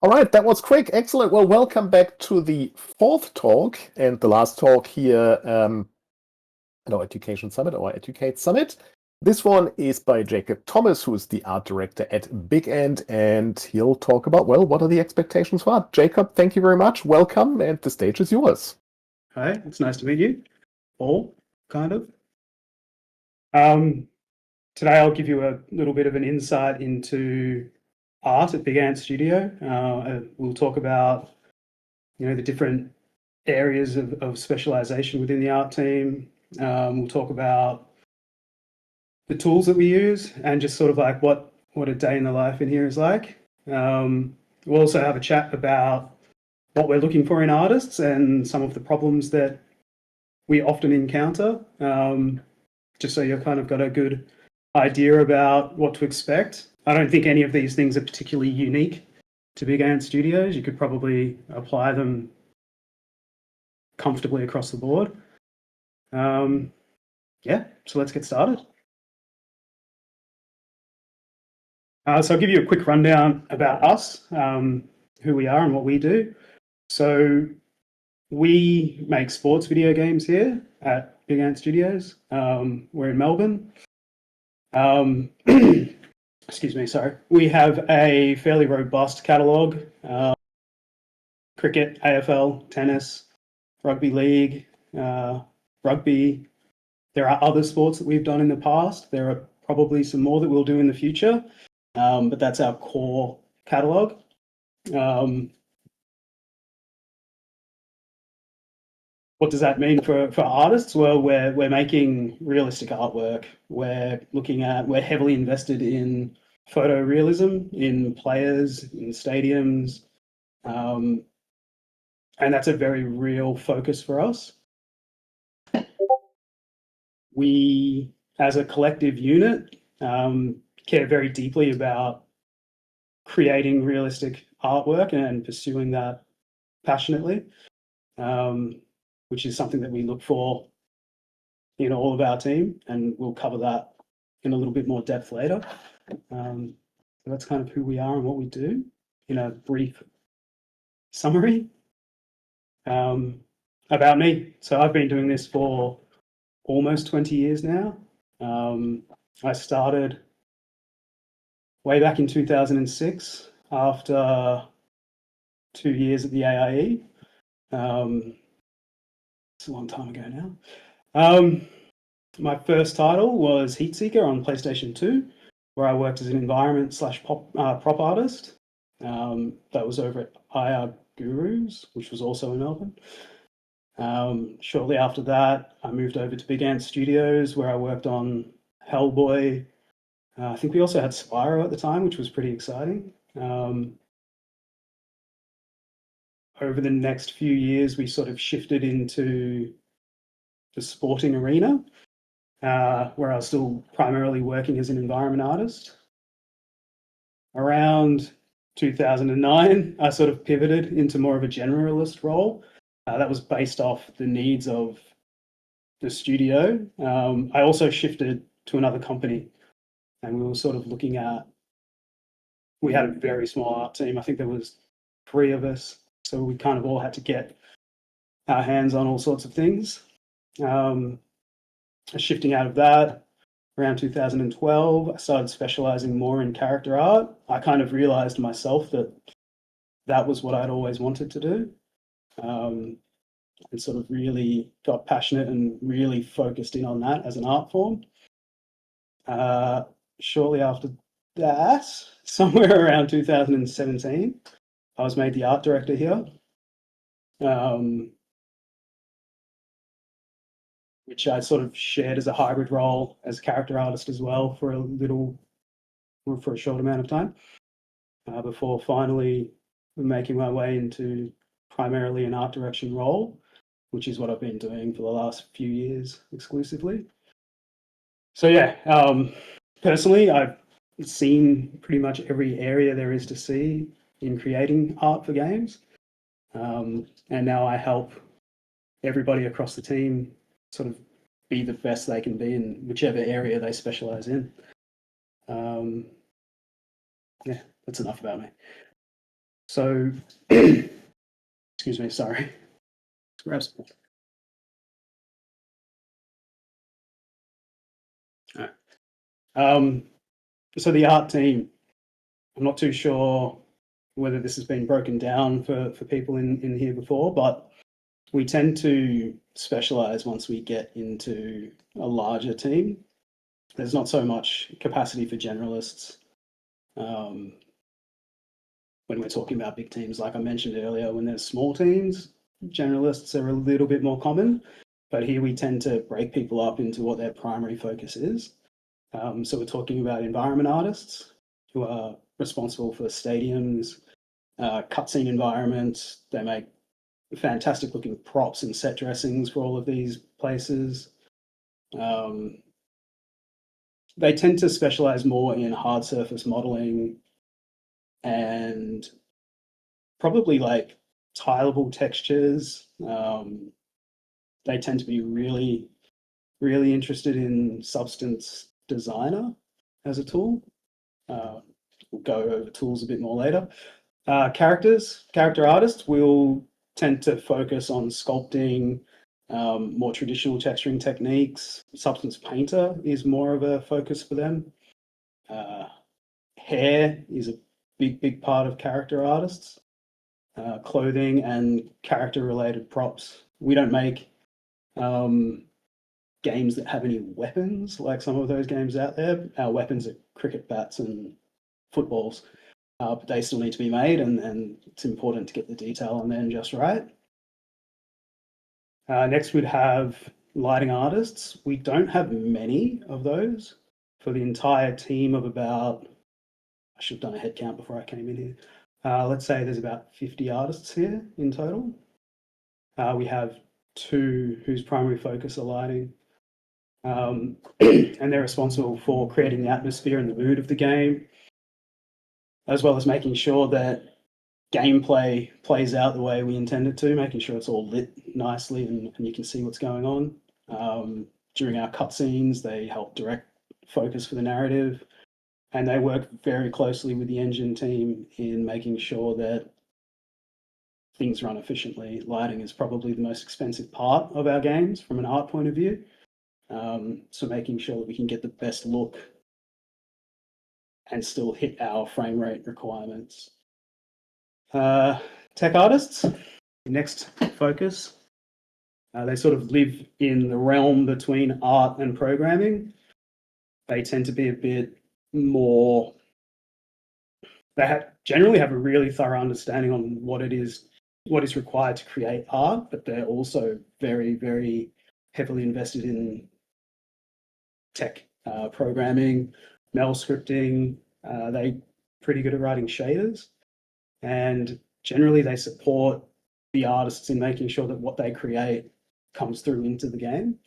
All right, that was quick. Excellent. Well, welcome back to the fourth talk and the last talk here at our Education Summit, our Educate Summit. This one is by Jacob Thomas, who's the art director at Big End, and he'll talk about, well, what are the expectations for art? Jacob, thank you very much. Welcome, and the stage is yours. Hi, it's nice to meet you. All, kind of. Today I'll give you a little bit of an insight into art at Big Ant Studio. We'll talk about, the different areas of specialization within the art team. We'll talk about the tools that we use and just sort of like what a day in the life in here is like. We'll also have a chat about what we're looking for in artists and some of the problems that we often encounter, just so you've kind of got a good idea about what to expect. I don't think any of these things are particularly unique to Big Ant Studios. You could probably apply them comfortably across the board. Yeah, so let's get started. So I'll give you a quick rundown about us, who we are and what we do. So we make sports video games here at Big Ant Studios. We're in Melbourne. Excuse me, sorry. We have a fairly robust catalogue. Cricket, AFL, tennis, rugby league, rugby. There are other sports that we've done in the past. There are probably some more that we'll do in the future, but that's our core catalogue. What does that mean for artists? Well, we're making realistic artwork. We're heavily invested in photorealism, in players, in stadiums, and that's a very real focus for us. We, as a collective unit, care very deeply about creating realistic artwork and pursuing that passionately. Which is something that we look for in all of our team, and we'll cover that in a little bit more depth later. So that's kind of who we are and what we do in a brief summary. About me. So I've been doing this for almost 20 years now. I started way back in 2006 after 2 years at the AIE. It's a long time ago now. My first title was Heatseeker on PlayStation 2, where I worked as an environment/prop artist. That was over at IR Gurus, which was also in Melbourne. Shortly after that, I moved over to Big Ant Studios, where I worked on Hellboy. I think we also had Spyro at the time, which was pretty exciting. Over the next few years, we sort of shifted into the sporting arena, where I was still primarily working as an environment artist. Around 2009, I sort of pivoted into more of a generalist role. That was based off the needs of the studio. I also shifted to another company, and we were sort of looking at, we had a very small art team. I think there was 3 of us. So we kind of all had to get our hands on all sorts of things. Shifting out of that, around 2012, I started specializing more in character art. I kind of realized myself that that was what I'd always wanted to do, and sort of really got passionate and really focused in on that as an art form. Shortly after that, somewhere around 2017, I was made the art director here, which I sort of shared as a hybrid role as a character artist as well for a short amount of time, before finally making my way into primarily an art direction role, which is what I've been doing for the last few years exclusively. So yeah, personally, I've seen pretty much every area there is to see in creating art for games, and now I help everybody across the team sort of be the best they can be in whichever area they specialize in. Yeah, that's enough about me. So, excuse me, sorry. Let's grab some water. All right. So the art team, I'm not too sure whether this has been broken down for people in here before, but we tend to specialize once we get into a larger team. There's not so much capacity for generalists when we're talking about big teams. Like I mentioned earlier, when there's small teams, generalists are a little bit more common, but here we tend to break people up into what their primary focus is. So we're talking about environment artists who are responsible for stadiums, cutscene environments. They make fantastic looking props and set dressings for all of these places. They tend to specialize more in hard surface modeling and probably like tileable textures. They tend to be really, really interested in Substance Designer as a tool. We'll go over tools a bit more later. Character artists will tend to focus on sculpting, more traditional texturing techniques. Substance Painter is more of a focus for them. Hair is a big part of character artists. Clothing and character related props. We don't make games that have any weapons like some of those games out there. Our weapons are cricket bats and footballs, but they still need to be made, and it's important to get the detail on them just right. Next, we'd have lighting artists. We don't have many of those for the entire team of about, I should have done a head count before I came in here. Let's say there's about 50 artists here in total. We have 2 whose primary focus are lighting. And they're responsible for creating the atmosphere and the mood of the game, as well as making sure that gameplay plays out the way we intend it to, making sure it's all lit nicely and you can see what's going on. During our cutscenes, they help direct focus for the narrative, and they work very closely with the engine team in making sure that things run efficiently. Lighting is probably the most expensive part of our games from an art point of view. So making sure that we can get the best look and still hit our frame rate requirements. Tech artists, next focus. They sort of live in the realm between art and programming. They tend to be a bit more, they generally have a really thorough understanding on what is required to create art, but they're also very, very heavily invested in tech, programming, Mel scripting. They're pretty good at writing shaders, and generally they support the artists in making sure that what they create comes through into the game.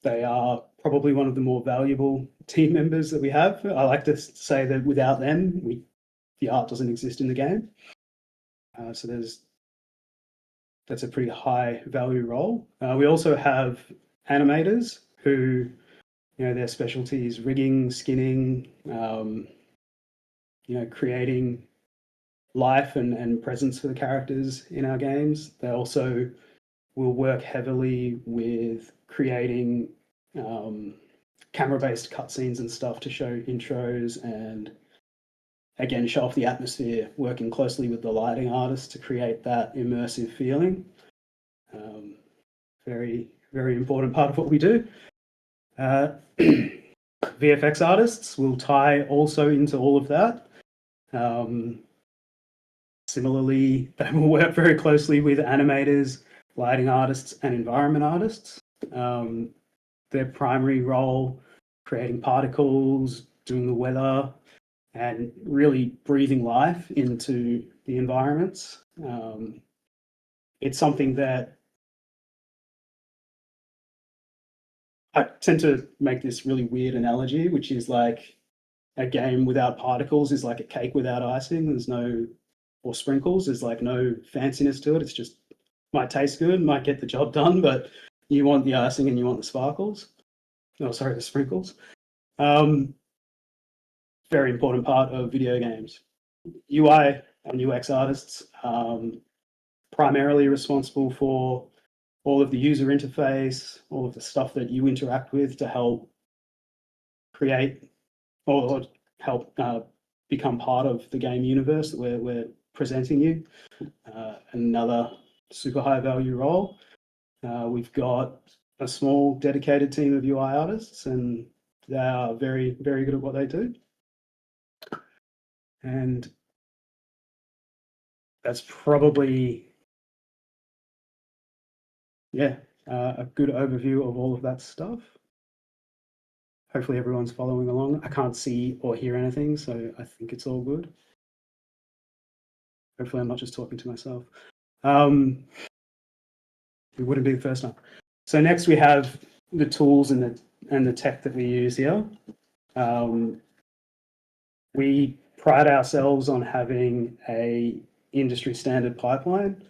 They are probably one of the more valuable team members that we have. I like to say that without them, the art doesn't exist in the game. So that's a pretty high value role. We also have animators who, their specialty is rigging, skinning, creating life and presence for the characters in our games. They also will work heavily with creating camera-based cutscenes and stuff to show intros and, again, show off the atmosphere, working closely with the lighting artists to create that immersive feeling. Very, very important part of what we do. VFX artists will tie also into all of that. Similarly, they will work very closely with animators, lighting artists, and environment artists. Their primary role, creating particles, doing the weather, and really breathing life into the environments. It's something that I tend to make this really weird analogy, which is like a game without particles is like a cake without icing. Or sprinkles. There's like no fanciness to it. It's just might taste good, might get the job done, but you want the icing and you want the sparkles. Oh, sorry, the sprinkles. Very important part of video games. UI and UX artists, primarily responsible for all of the user interface, all of the stuff that you interact with to help create or help become part of the game universe that we're presenting you. Another super high value role. We've got a small dedicated team of UI artists, and they are very, very good at what they do. And that's probably, a good overview of all of that stuff. Hopefully everyone's following along. I can't see or hear anything, so I think it's all good. Hopefully I'm not just talking to myself. It wouldn't be the first time. So next we have the tools and the tech that we use here. We pride ourselves on having a industry standard pipeline.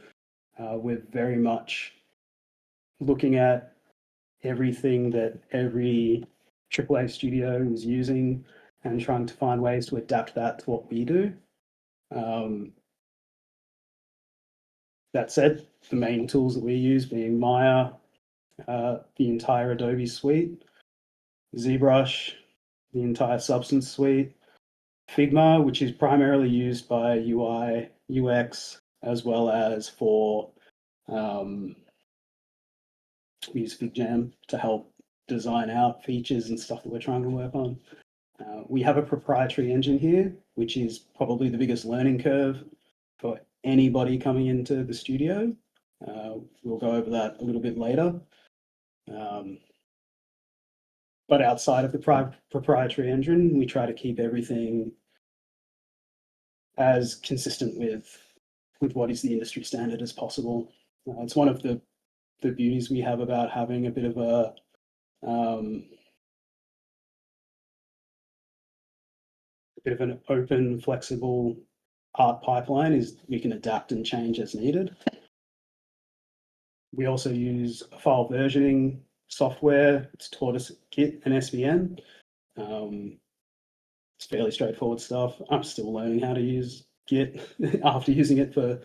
We're very much looking at everything that every AAA studio is using and trying to find ways to adapt that to what we do. That said, the main tools that we use being Maya, the entire Adobe suite, ZBrush, the entire Substance suite, Figma, which is primarily used by UI, UX, as well as for we use FigJam to help design out features and stuff that we're trying to work on. We have a proprietary engine here, which is probably the biggest learning curve for anybody coming into the studio. We'll go over that a little bit later. But outside of the proprietary engine, we try to keep everything as consistent with what is the industry standard as possible. It's one of the beauties we have about having a bit of an open, flexible art pipeline is we can adapt and change as needed. We also use a file versioning software. It's taught us Git and SVN. It's fairly straightforward stuff. I'm still learning how to use Git after using it for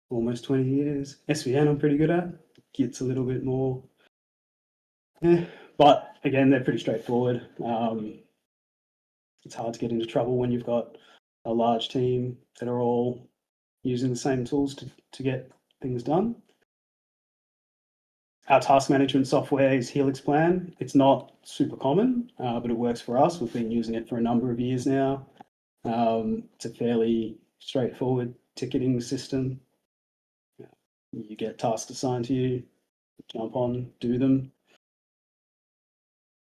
almost 20 years. SVN I'm pretty good at. Git's a little bit more, but again, they're pretty straightforward. It's hard to get into trouble when you've got a large team that are all using the same tools to get things done. Our task management software is Helix Plan. It's not super common, but it works for us. We've been using it for a number of years now. It's a fairly straightforward ticketing system. You get tasks assigned to you, jump on, do them,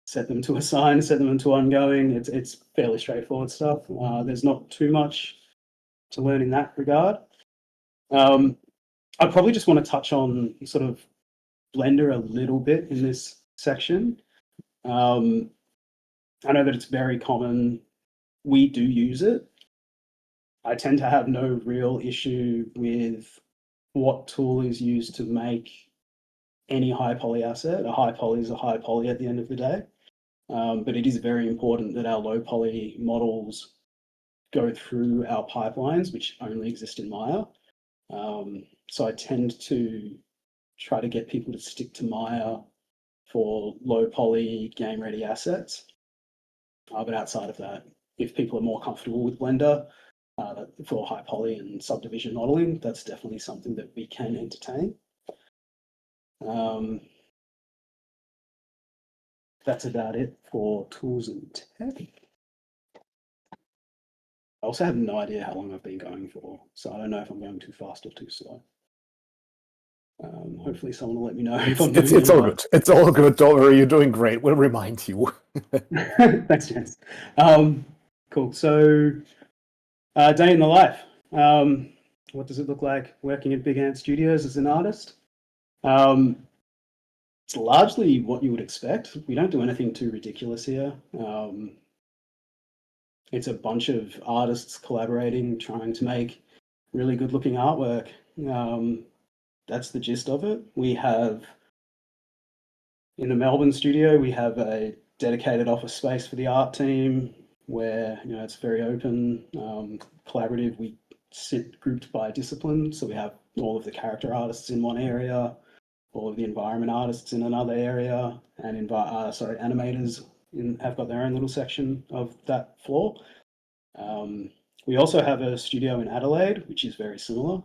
set them to assign, set them into ongoing. It's fairly straightforward stuff. There's not too much to learn in that regard. I probably just want to touch on sort of Blender a little bit in this section. I know that it's very common. We do use it. I tend to have no real issue with what tool is used to make any high poly asset. A high poly is a high poly at the end of the day. But it is very important that our low poly models go through our pipelines, which only exist in Maya. So I tend to try to get people to stick to Maya for low poly game ready assets. But outside of that, if people are more comfortable with Blender for high poly and subdivision modeling, that's definitely something that we can entertain. That's about it for tools and tech. I also have no idea how long I've been going for, so I don't know if I'm going too fast or too slow. Hopefully someone will let me know if I'm doing It's all good. It's all good. Don't worry, you're doing great. We'll remind you. Thanks, James. Cool. So, day in the life. What does it look like working at Big Ant Studios as an artist? It's largely what you would expect. We don't do anything too ridiculous here. It's a bunch of artists collaborating, trying to make really good looking artwork. That's the gist of it. We have, in the Melbourne studio, we have a dedicated office space for the art team where, it's very open, collaborative. We sit grouped by discipline. So we have all of the character artists in one area, all of the environment artists in another area, and animators have got their own little section of that floor. We also have a studio in Adelaide, which is very similar.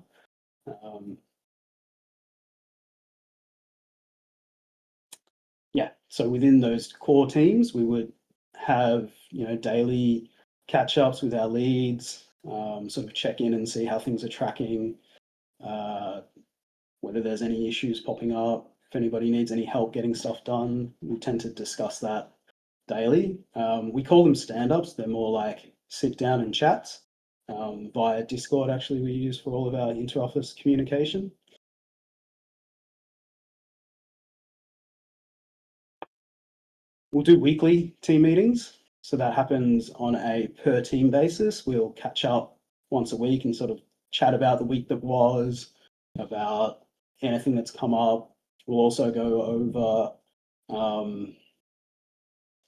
Yeah, so within those core teams, we would have daily catch-ups with our leads, sort of check in and see how things are tracking, whether there's any issues popping up, if anybody needs any help getting stuff done. We tend to discuss that daily. We call them stand-ups. They're more like sit down and chats via Discord. Actually, we use for all of our inter-office communication. We'll do weekly team meetings. So that happens on a per team basis. We'll catch up once a week and sort of chat about the week that was, about anything that's come up. We'll also go over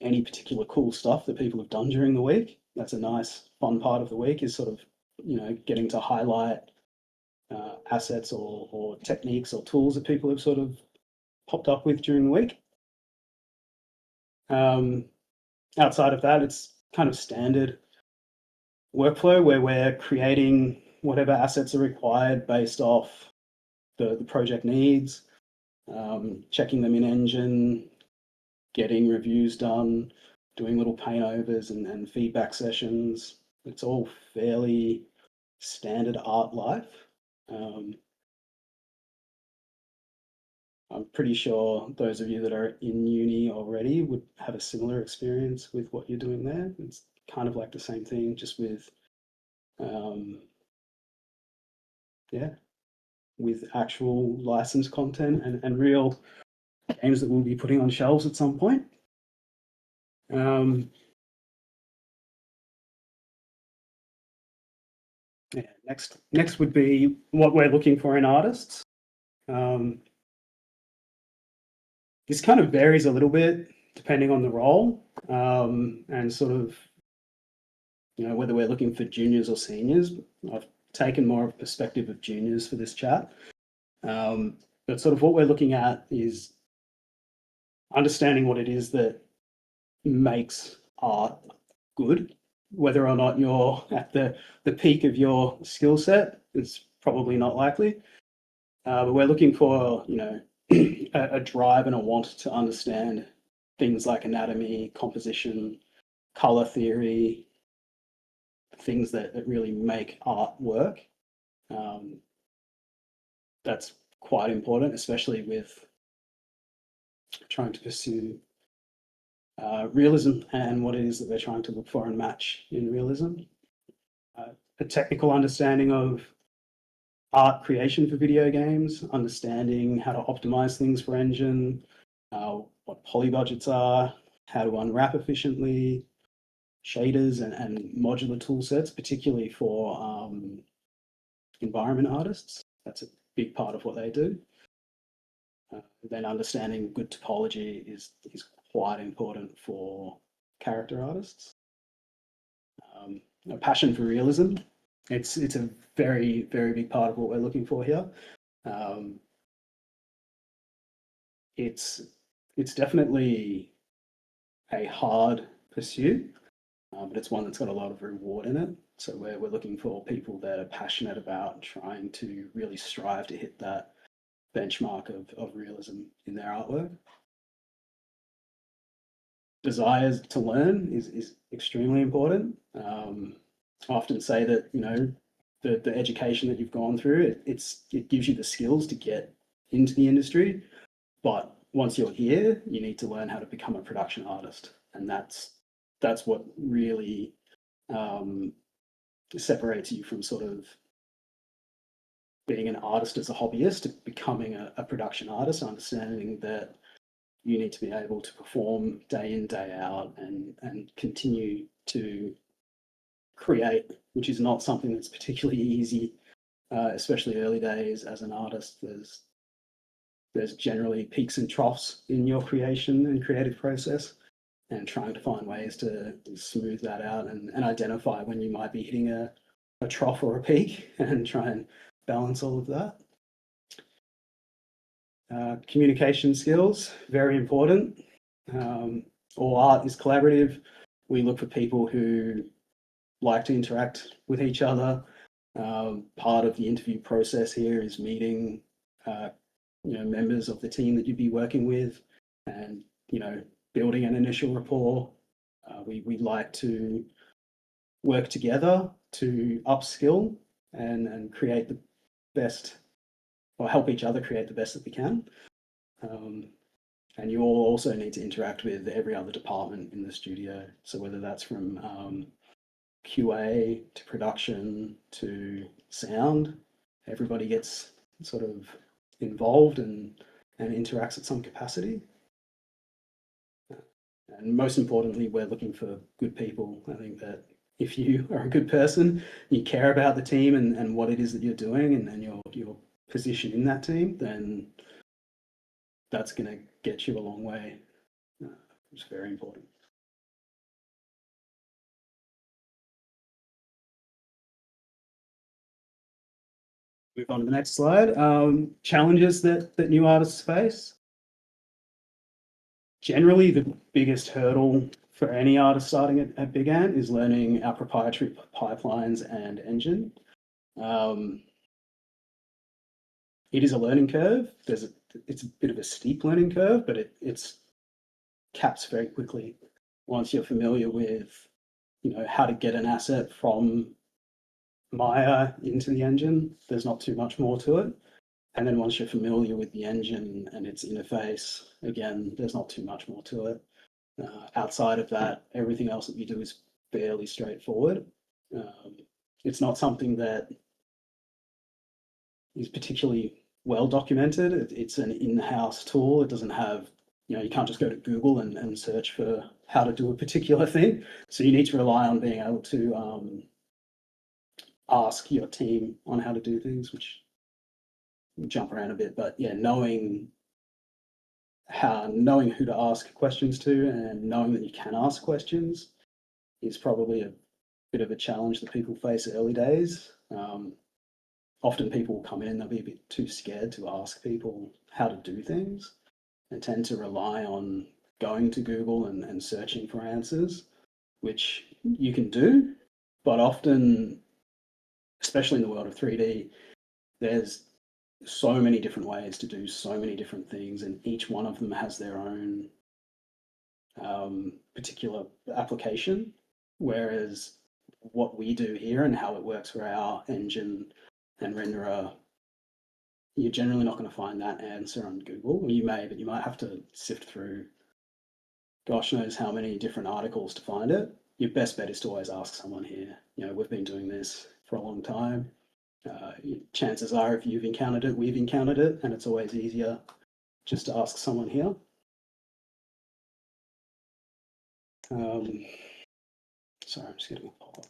any particular cool stuff that people have done during the week. That's a nice, fun part of the week, is sort of, getting to highlight assets or techniques or tools that people have sort of popped up with during the week. Outside of that, it's kind of standard workflow where we're creating whatever assets are required based off the project needs, checking them in engine, getting reviews done, doing little paint overs and feedback sessions. It's all fairly standard art life. I'm pretty sure those of you that are in uni already would have a similar experience with what you're doing there. It's kind of like the same thing, just with, with actual licensed content and real games that we'll be putting on shelves at some point. Next would be what we're looking for in artists. This kind of varies a little bit depending on the role, and sort of, whether we're looking for juniors or seniors. I've taken more of a perspective of juniors for this chat. But sort of what we're looking at is understanding what it is that makes art good. Whether or not you're at the peak of your skill set is probably not likely. But we're looking for, a drive and a want to understand things like anatomy, composition, color theory, things that really make art work. That's quite important, especially with trying to pursue realism and what it is that they're trying to look for and match in realism. A technical understanding of art creation for video games, understanding how to optimize things for engine, what poly budgets are, how to unwrap efficiently, shaders and modular tool sets, particularly for environment artists. That's a big part of what they do. Then understanding good topology is quite important for character artists. A passion for realism. It's a very, very big part of what we're looking for here. It's definitely a hard pursuit, but it's one that's got a lot of reward in it. So we're looking for people that are passionate about trying to really strive to hit that benchmark of realism in their artwork. Desires to learn is extremely important. I often say that, the education that you've gone through, it gives you the skills to get into the industry, but once you're here, you need to learn how to become a production artist, and that's what really separates you from sort of being an artist as a hobbyist to becoming a production artist, understanding that you need to be able to perform day in, day out and continue to create, which is not something that's particularly easy, especially early days as an artist. There's generally peaks and troughs in your creation and creative process, and trying to find ways to smooth that out and identify when you might be hitting a trough or a peak and try and balance all of that. Communication skills, very important. All art is collaborative. We look for people who like to interact with each other. Part of the interview process here is meeting members of the team that you'd be working with and building an initial rapport. We like to work together to upskill and create the best, or help each other create the best that we can. And you all also need to interact with every other department in the studio. So whether that's from QA to production to sound, everybody gets sort of involved and interacts at some capacity. And most importantly, we're looking for good people. I think that if you are a good person, you care about the team and what it is that you're doing and your position in that team, then that's going to get you a long way. It's very important. Move on to the next slide. Challenges that new artists face. Generally, the biggest hurdle for any artist starting at Big Ant is learning our proprietary pipelines and engine. It is a learning curve. It's a bit of a steep learning curve, but it's caps very quickly once you're familiar with how to get an asset from Maya into the engine. There's not too much more to it. And then once you're familiar with the engine and its interface, again, there's not too much more to it. Outside of that, everything else that you do is fairly straightforward. It's not something that is particularly well documented. It's an in-house tool. It doesn't have, you can't just go to Google and search for how to do a particular thing. So you need to rely on being able to ask your team on how to do things, which jump around a bit, but yeah, knowing who to ask questions to and knowing that you can ask questions is probably a bit of a challenge that people face early days. Often people will come in, they'll be a bit too scared to ask people how to do things and tend to rely on going to Google and searching for answers, which you can do, but often, especially in the world of 3D, there's so many different ways to do so many different things, and each one of them has their own particular application. Whereas what we do here and how it works for our engine and renderer, you're generally not going to find that answer on Google. You may, but you might have to sift through gosh knows how many different articles to find it. Your best bet is to always ask someone here. We've been doing this for a long time. Chances are if you've encountered it, we've encountered it, and it's always easier just to ask someone here. Sorry, I'm just getting a pop-up.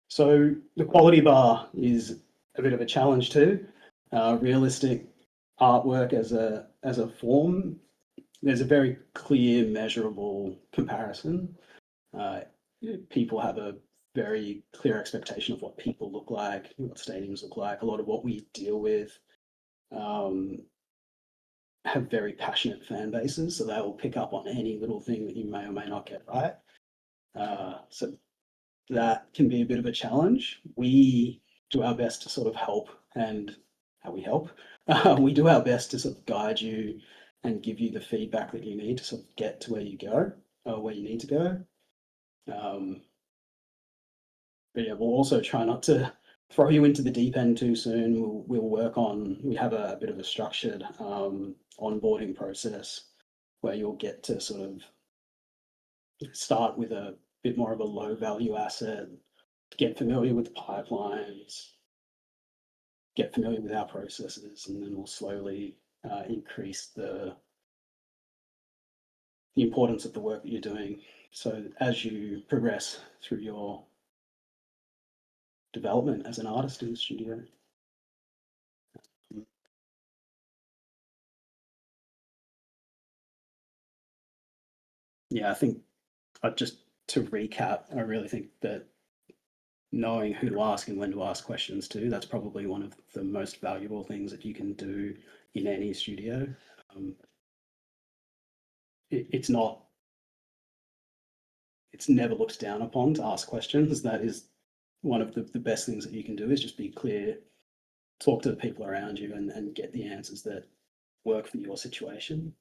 So the quality bar is a bit of a challenge too. Realistic artwork as a form, there's a very clear, measurable comparison. People have a very clear expectation of what people look like, what stadiums look like. A lot of what we deal with have very passionate fan bases, so they will pick up on any little thing that you may or may not get right. So that can be a bit of a challenge. We do our best to sort of help, and how we help. We do our best to sort of guide you and give you the feedback that you need to sort of get to where you go, or where you need to go. But yeah, we'll also try not to throw you into the deep end too soon. We'll work on, we have a bit of a structured onboarding process where you'll get to sort of start with a bit more of a low value asset, get familiar with the pipelines, get familiar with our processes, and then we'll slowly increase the importance of the work that you're doing. So as you progress through your development as an artist in the studio. Yeah, I think just to recap, I really think that knowing who to ask and when to ask questions to. That's probably one of the most valuable things that you can do in any studio. It's never looked down upon to ask questions. That is one of the best things that you can do, is just be clear, talk to the people around you, and get the answers that work for your situation.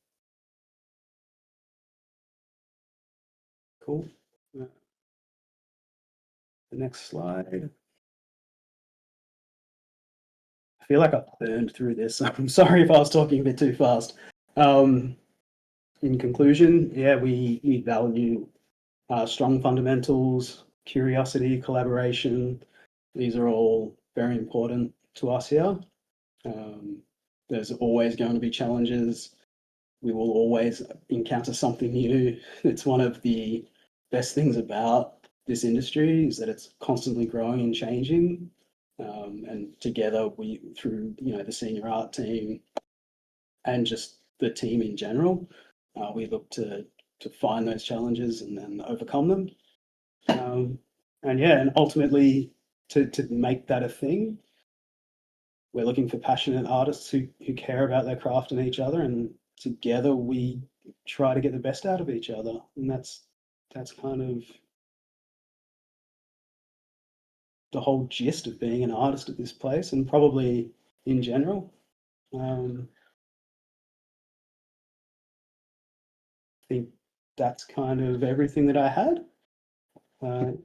Cool. The next slide. I feel like I've burned through this. I'm sorry if I was talking a bit too fast. In conclusion, yeah, we value strong fundamentals, curiosity, collaboration. These are all very important to us here. There's always going to be challenges. We will always encounter something new. It's one of the best things about this industry, is that it's constantly growing and changing. And together, we, through the senior art team and just the team in general, we look to find those challenges and then overcome them. And yeah, and ultimately to make that a thing, we're looking for passionate artists who care about their craft and each other, and together we try to get the best out of each other. And that's kind of the whole gist of being an artist at this place, and probably in general. I think that's kind of everything that I had. I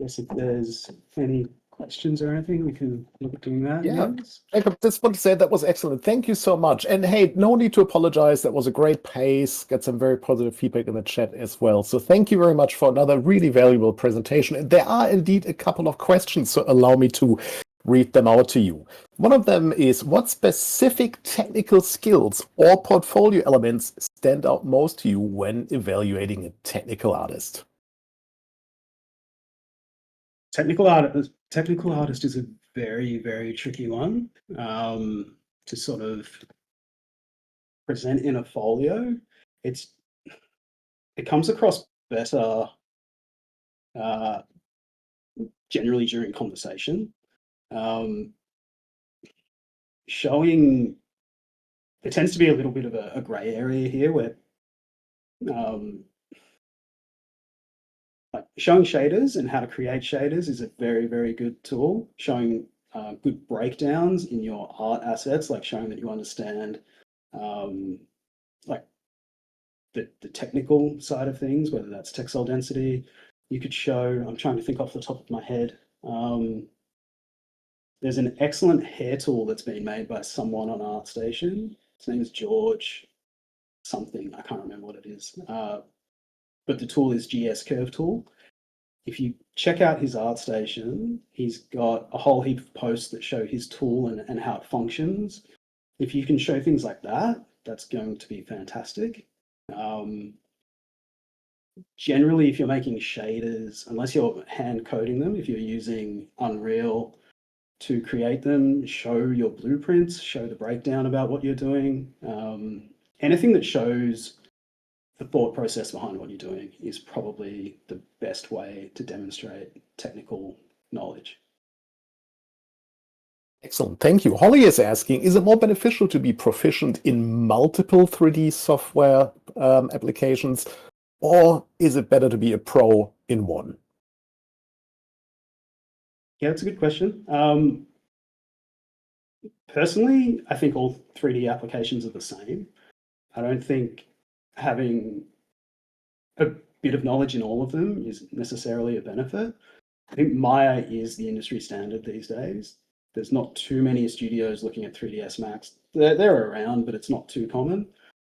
guess if there's any questions or anything, we can look at doing that. Yeah. Yes. Jacob, just want to say that was excellent. Thank you so much. And hey, no need to apologize. That was a great pace. Got some very positive feedback in the chat as well. So thank you very much for another really valuable presentation. And there are indeed a couple of questions, so allow me to read them out to you. One of them is, what specific technical skills or portfolio elements stand out most to you when evaluating a technical artist? Technical artist is a very, very tricky one to sort of present in a folio. It comes across better generally during conversation. Showing, there tends to be a little bit of a grey area here, where like showing shaders and how to create shaders is a very, very good tool. Showing good breakdowns in your art assets, like showing that you understand like the technical side of things, whether that's textile density. You could show, I'm trying to think off the top of my head, there's an excellent hair tool that's been made by someone on ArtStation. His name is George something, I can't remember what it is, but the tool is GS Curve Tool. If you check out his ArtStation, he's got a whole heap of posts that show his tool and how it functions. If you can show things like that, that's going to be fantastic. Generally, if you're making shaders, unless you're hand coding them, if you're using Unreal to create them, show your blueprints, show the breakdown about what you're doing. Anything that shows the thought process behind what you're doing is probably the best way to demonstrate technical knowledge. Excellent, thank you. Holly is asking, is it more beneficial to be proficient in multiple 3D software applications, or is it better to be a pro in one? Yeah, that's a good question. Personally, I think all 3D applications are the same. I don't think having a bit of knowledge in all of them is necessarily a benefit. I think Maya is the industry standard these days. There's not too many studios looking at 3ds Max. They're around, but it's not too common.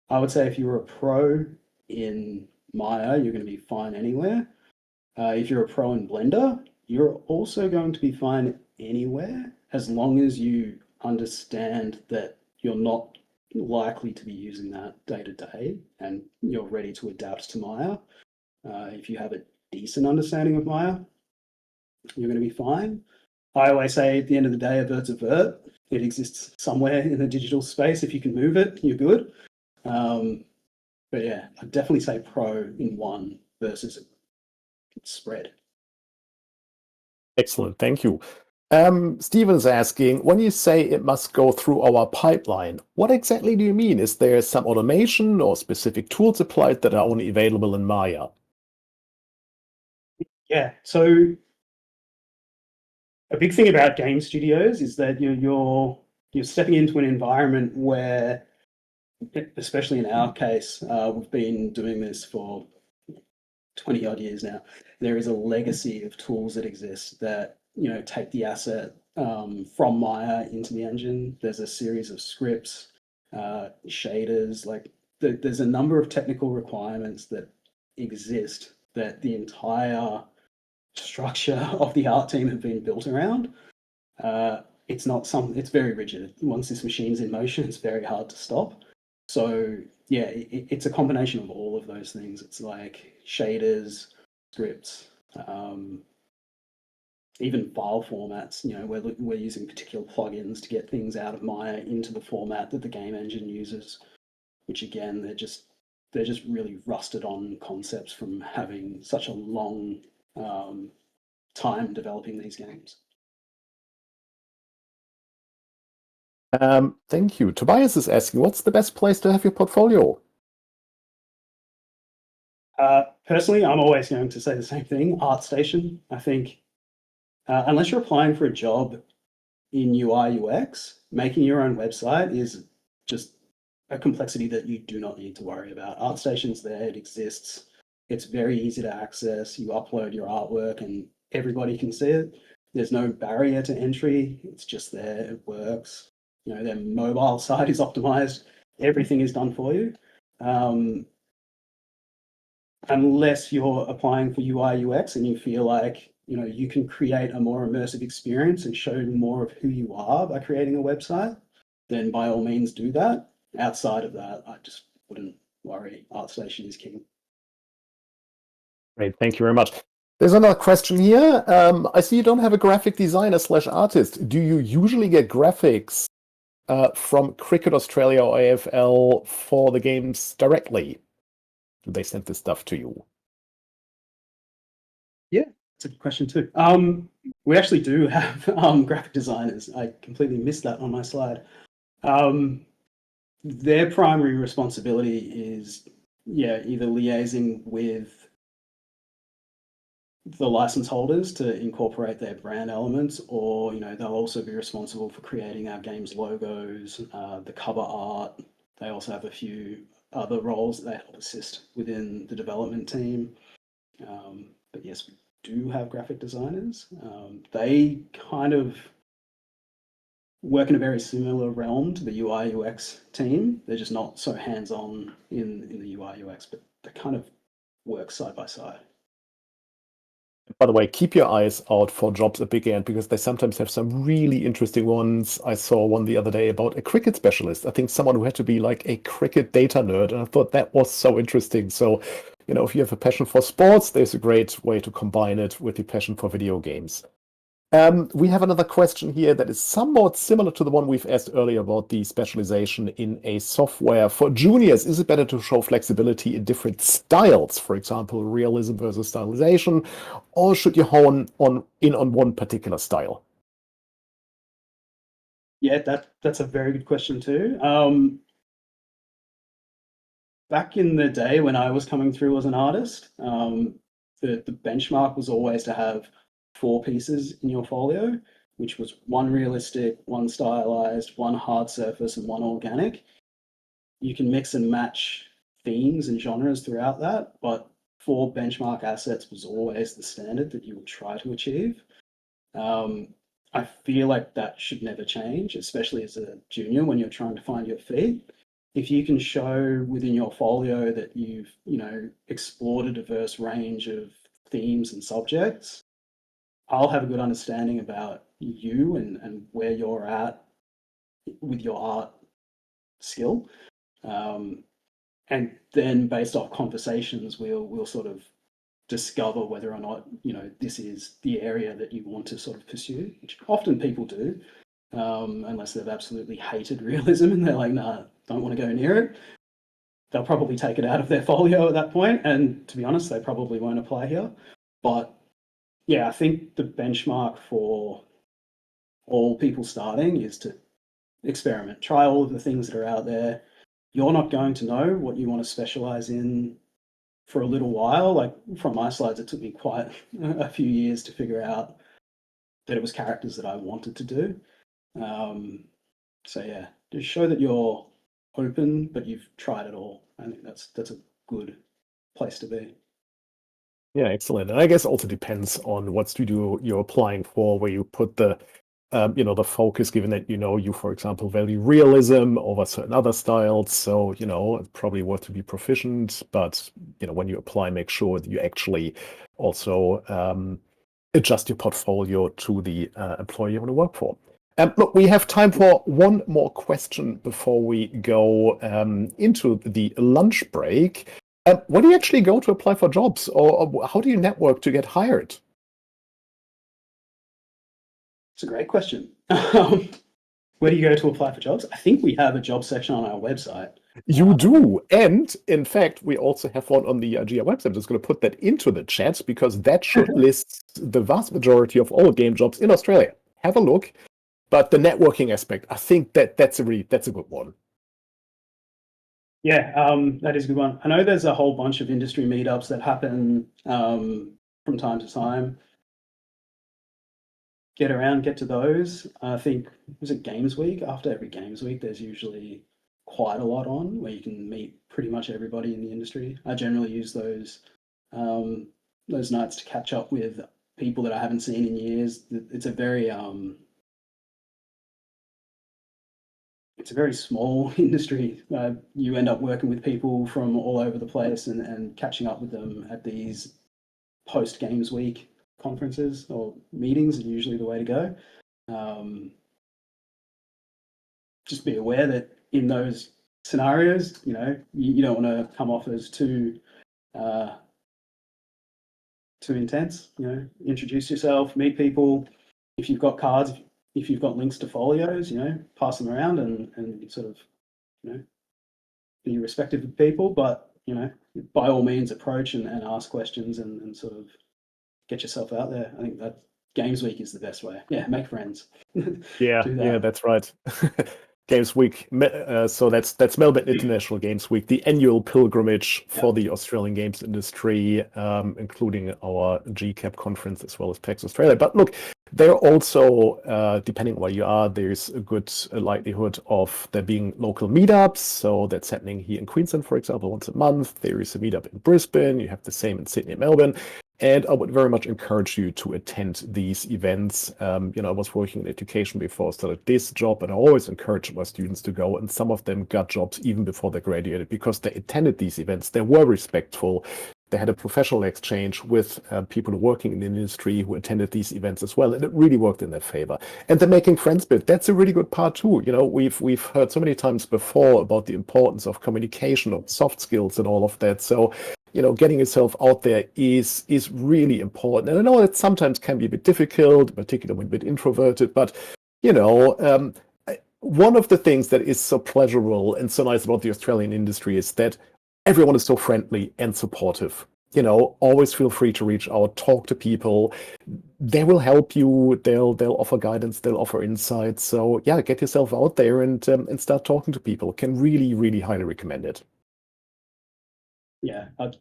I would say if you're a pro in Maya, you're going to be fine anywhere. If you're a pro in Blender, you're also going to be fine anywhere, as long as you understand that you're not likely to be using that day to day and you're ready to adapt to Maya. If you have a decent understanding of Maya, you're going to be fine. I always say at the end of the day, a vert's a vert. It exists somewhere in the digital space. If you can move it, you're good. But yeah, I'd definitely say pro in one versus spread. Excellent, thank you. Steven's asking, when you say it must go through our pipeline, what exactly do you mean? Is there some automation or specific tools applied that are only available in Maya? Yeah, so a big thing about game studios is that you're stepping into an environment where, especially in our case, we've been doing this for 20 odd years now. There is a legacy of tools that exist that take the asset from Maya into the engine. There's a series of scripts, shaders. Like there's a number of technical requirements that exist that the entire structure of the art team have been built around. It's not some. It's very rigid. Once this machine's in motion, it's very hard to stop. So yeah, it's a combination of all of those things. It's like shaders, scripts, even file formats. We're using particular plugins to get things out of Maya into the format that the game engine uses, which again, they're just really rusted on concepts from having such a long time developing these games. Thank you. Tobias is asking, what's the best place to have your portfolio? Personally, I'm always going to say the same thing, ArtStation. I think unless you're applying for a job in UI UX, making your own website is just a complexity that you do not need to worry about. ArtStation's there, it exists. It's very easy to access. You upload your artwork and everybody can see it. There's no barrier to entry. It's just there. It works. Their mobile site is optimized. Everything is done for you. Unless you're applying for UI UX and you feel like you can create a more immersive experience and show more of who you are by creating a website, then by all means do that. Outside of that, I just wouldn't worry. ArtStation is king. Great, thank you very much. There's another question here. I see you don't have a graphic designer / artist. Do you usually get graphics from Cricket Australia or AFL for the games directly? Do they send this stuff to you? Yeah, that's a good question too. We actually do have graphic designers. I completely missed that on my slide. Their primary responsibility is, either liaising with the license holders to incorporate their brand elements, or they'll also be responsible for creating our game's logos, the cover art. They also have a few other roles that they help assist within the development team. But yes, we do have graphic designers. They kind of work in a very similar realm to the UI UX team. They're just not so hands-on in the UI UX, but they kind of work side by side. By the way, keep your eyes out for jobs at Big Ant because they sometimes have some really interesting ones. I saw one the other day about a cricket specialist. I think someone who had to be like a cricket data nerd, and I thought that was so interesting. So, if you have a passion for sports, there's a great way to combine it with your passion for video games. We have another question here that is somewhat similar to the one we've asked earlier about the specialization in a software. For juniors, is it better to show flexibility in different styles, for example, realism versus stylization, or should you hone in on one particular style? Yeah, that's a very good question too. Back in the day when I was coming through as an artist, the benchmark was always to have 4 pieces in your folio, which was one realistic, one stylized, one hard surface, and one organic. You can mix and match themes and genres throughout that, but 4 benchmark assets was always the standard that you would try to achieve. I feel like that should never change, especially as a junior when you're trying to find your feet. If you can show within your folio that you've, explored a diverse range of themes and subjects, I'll have a good understanding about you and where you're at with your art skill. And then based off conversations, we'll sort of discover whether or not this is the area that you want to sort of pursue, which often people do, unless they've absolutely hated realism and they're like, nah, don't want to go near it. They'll probably take it out of their folio at that point, and to be honest, they probably won't apply here. But Yeah, I think the benchmark for all people starting is to experiment, try all of the things that are out there. You're not going to know what you want to specialize in for a little while. Like from my slides, it took me quite a few years to figure out that it was characters that I wanted to do. So yeah, just show that you're open, but you've tried it all. I think that's a good place to be. Yeah, excellent. And I guess also depends on what studio you're applying for, where you put the the focus, given that you, for example, value realism over certain other styles. So, it's probably worth to be proficient, but when you apply, make sure that you actually also adjust your portfolio to the employer you want to work for. Look, we have time for one more question before we go into the lunch break. Where do you actually go to apply for jobs, or how do you network to get hired? It's a great question. Where do you go to apply for jobs? I think we have a job section on our website. You do. And in fact, we also have one on the IGEA website. I'm just going to put that into the chat because that should list the vast majority of all game jobs in Australia. Have a look. But the networking aspect, I think that's a good one. Yeah, that is a good one. I know there's a whole bunch of industry meetups that happen from time to time. Get to those. I think, was it Games Week? After every Games Week, there's usually quite a lot on where you can meet pretty much everybody in the industry. I generally use those nights to catch up with people that I haven't seen in years. It's a very small industry. You end up working with people from all over the place and catching up with them at these post Games Week conferences or meetings are usually the way to go. Just be aware that in those scenarios, you don't want to come off as too intense. Introduce yourself, meet people. If you've got cards, if you've got links to folios, pass them around and sort of, be respectful of people. But by all means, approach and ask questions and sort of get yourself out there. I think that Games Week is the best way. Yeah, make friends. Yeah, that's right. Games Week. So that's Melbourne International Games Week, the annual pilgrimage for the Australian games industry, including our GCAP conference as well as PAX Australia. But look, there are also, depending on where you are, there's a good likelihood of there being local meetups. So that's happening here in Queensland, for example, once a month. There is a meetup in Brisbane. You have the same in Sydney and Melbourne. And I would very much encourage you to attend these events. I was working in education before I started this job, and I always encourage my students to go. And some of them got jobs even before they graduated because they attended these events. They were respectful. They had a professional exchange with people working in the industry who attended these events as well, and it really worked in their favor. And the making friends bit, that's a really good part too. We've heard so many times before about the importance of communication, of soft skills, and all of that. So getting yourself out there is really important. And I know it sometimes can be a bit difficult, particularly when a bit introverted, but one of the things that is so pleasurable and so nice about the Australian industry is that everyone is so friendly and supportive. Always feel free to reach out, talk to people. They will help you. They'll offer guidance. They'll offer insights. So yeah, get yourself out there and start talking to people. Can really, really highly recommend it. Yeah, I'd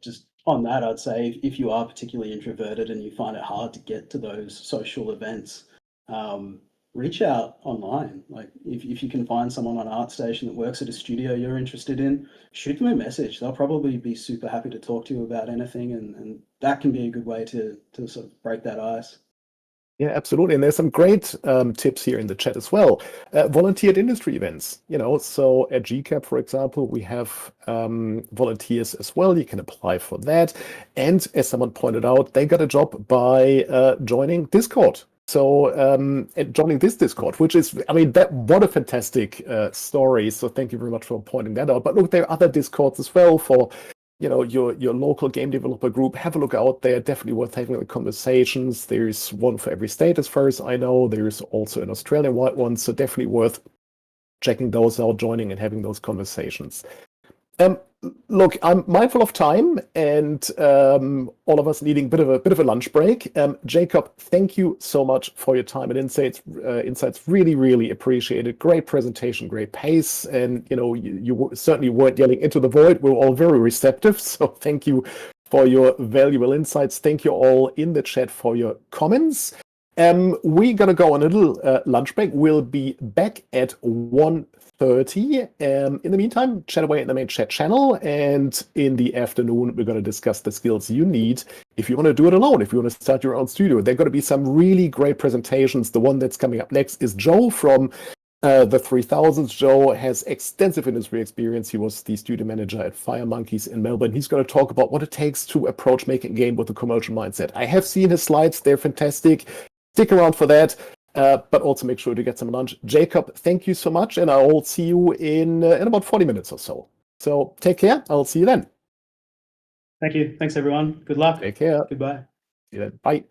say if you are particularly introverted and you find it hard to get to those social events, reach out online. Like if you can find someone on ArtStation that works at a studio you're interested in, shoot them a message. They'll probably be super happy to talk to you about anything, and that can be a good way to sort of break that ice. Yeah, absolutely. And there's some great tips here in the chat as well. Volunteered industry events, so at GCAP, for example, we have volunteers as well. You can apply for that. And as someone pointed out, they got a job by joining Discord. So joining this Discord, which is, what a fantastic story. So thank you very much for pointing that out. But look, there are other Discords as well for your local game developer group. Have a look out there. Definitely worth having the conversations. There's one for every state as far as I know. There's also an Australian-wide one, so definitely worth checking those out, joining and having those conversations. Look, I'm mindful of time and all of us needing a bit of a lunch break. Jacob, thank you so much for your time and insights. Insights really, really appreciated. Great presentation, great pace, and you certainly weren't yelling into the void. We were all very receptive, so thank you for your valuable insights. Thank you all in the chat for your comments. We're gonna go on a little lunch break. We'll be back at 1:30. In the meantime, chat away in the main chat channel, and in the afternoon, we're gonna discuss the skills you need if you want to do it alone, if you want to start your own studio. There are going to be some really great presentations. The one that's coming up next is Joe from the 3000s. Joe has extensive industry experience. He was the studio manager at Fire Monkeys in Melbourne. He's going to talk about what it takes to approach making a game with a commercial mindset. I have seen his slides. They're fantastic. Stick around for that, but also make sure to get some lunch. Jacob, thank you so much, and I'll see you in about 40 minutes or so. So take care. I'll see you then. Thank you. Thanks, everyone. Good luck. Take care. Goodbye. See you then. Bye.